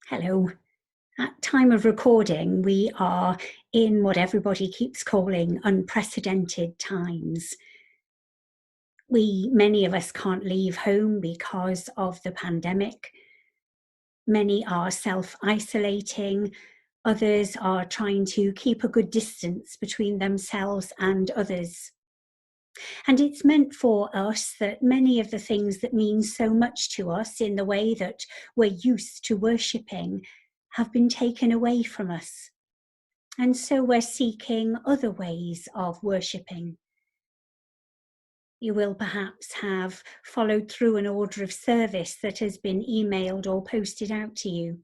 Hello. At time of recording, we are in what everybody keeps calling unprecedented times. Many of us can't leave home because of the pandemic. Many are self-isolating. Others are trying to keep a good distance between themselves and others. And it's meant for us that many of the things that mean so much to us in the way that we're used to worshipping have been taken away from us. And so we're seeking other ways of worshipping. You will perhaps have followed through an order of service that has been emailed or posted out to you.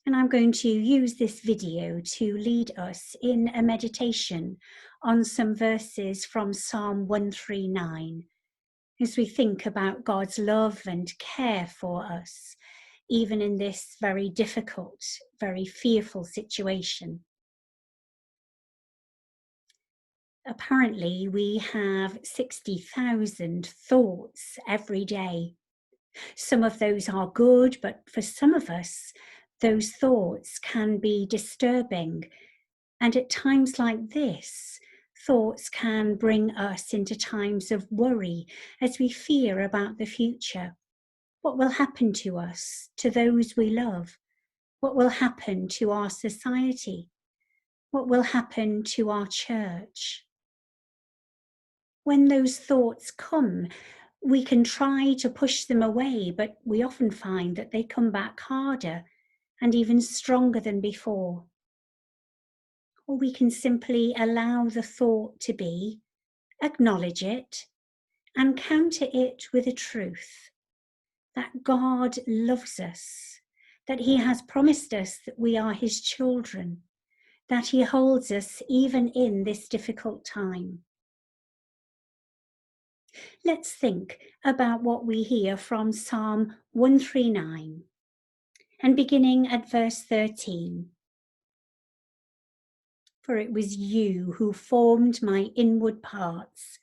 And I'm going to use this video to lead us in a meditation on some verses from Psalm 139 as we think about God's love and care for us, even in this very difficult, very fearful situation. Apparently, we have 60,000 thoughts every day. Some of those are good, but for some of us, those thoughts can be disturbing. And at times like this, thoughts can bring us into times of worry as we fear about the future. What will happen to us, to those we love? What will happen to our society? What will happen to our church? When those thoughts come, we can try to push them away, but we often find that they come back harder and even stronger than before. Or we can simply allow the thought to be, acknowledge it, and counter it with a truth that God loves us, that He has promised us that we are His children, that He holds us even in this difficult time. Let's think about what we hear from Psalm 139 and beginning at verse 13. For it was you who formed my inward parts.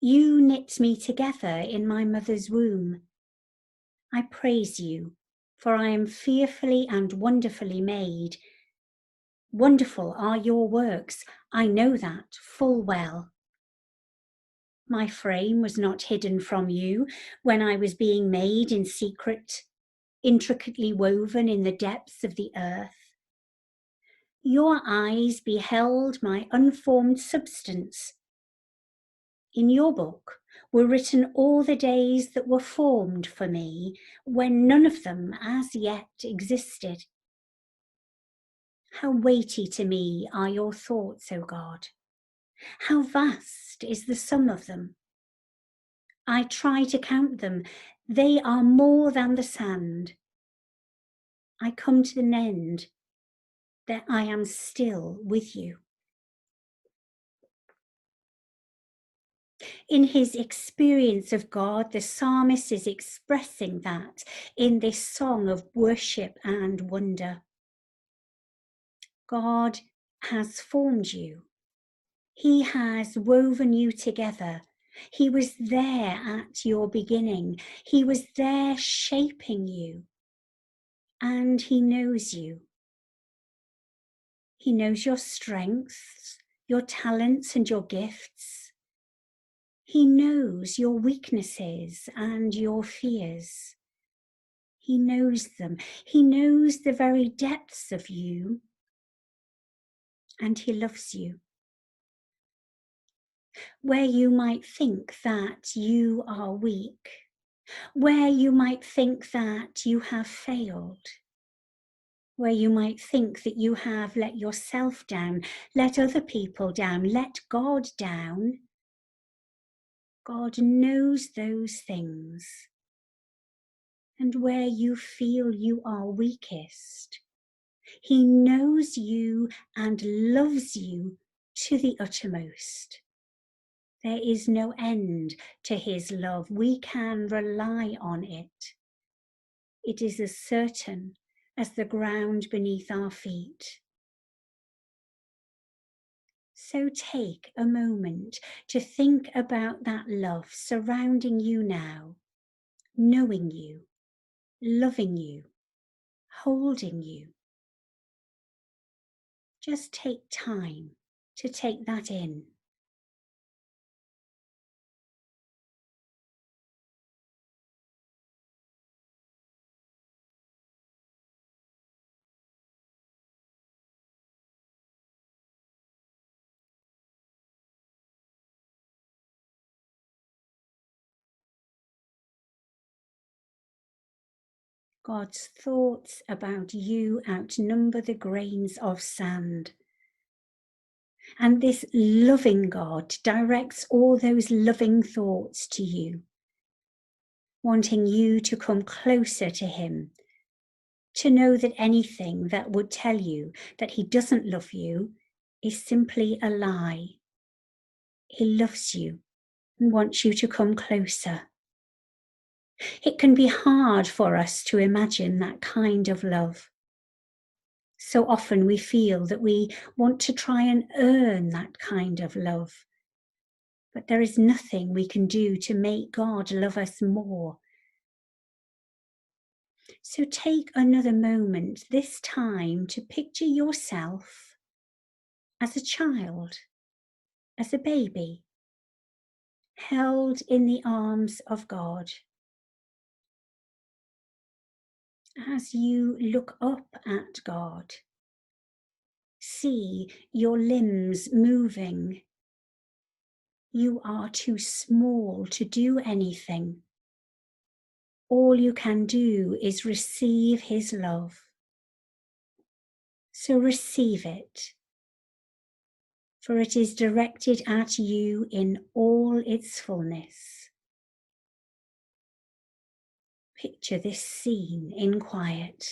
You knit me together in my mother's womb. I praise you, for I am fearfully and wonderfully made. Wonderful are your works, I know that full well. My frame was not hidden from you when I was being made in secret, intricately woven in the depths of the earth. Your eyes beheld my unformed substance. In your book were written all the days that were formed for me, when none of them as yet existed. How weighty to me are your thoughts, O God! How vast is the sum of them! I try to count them. They are more than the sand. I come to an end that I am still with you. In his experience of God, the psalmist is expressing that in this song of worship and wonder. God has formed you. He has woven you together. He was there at your beginning. He was there shaping you. And he knows you. He knows your strengths, your talents and your gifts. He knows your weaknesses and your fears. He knows them. He knows the very depths of you. And he loves you. Where you might think that you are weak, where you might think that you have failed, where you might think that you have let yourself down, let other people down, let God down, God knows those things. And where you feel you are weakest, He knows you and loves you to the uttermost. There is no end to His love. We can rely on it. It is as certain as the ground beneath our feet. So take a moment to think about that love surrounding you now, knowing you, loving you, holding you. Just take time to take that in. God's thoughts about you outnumber the grains of sand. And this loving God directs all those loving thoughts to you, wanting you to come closer to him, to know that anything that would tell you that he doesn't love you is simply a lie. He loves you and wants you to come closer. It can be hard for us to imagine that kind of love. So often we feel that we want to try and earn that kind of love. But there is nothing we can do to make God love us more. So take another moment this time to picture yourself as a child, as a baby, held in the arms of God. As you look up at God, see your limbs moving. You are too small to do anything. All you can do is receive his love. So receive it, for it is directed at you in all its fullness. Picture this scene in quiet.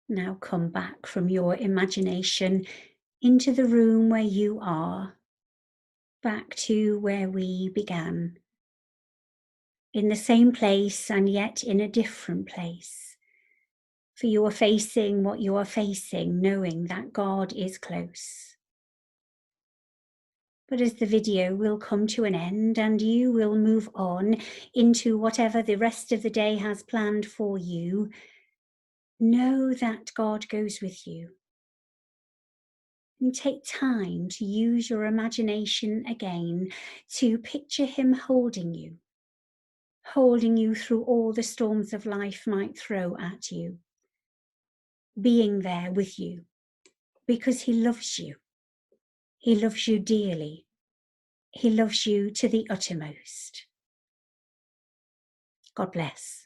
Now come back from your imagination into the room where you are, back to where we began, in the same place and yet in a different place. For you are facing what you are facing, knowing that God is close. But as the video will come to an end and you will move on into whatever the rest of the day has planned for you, know that God goes with you. And take time to use your imagination again to picture him holding you through all the storms of life might throw at you, being there with you, because he loves you. He loves you dearly. He loves you to the uttermost. God bless.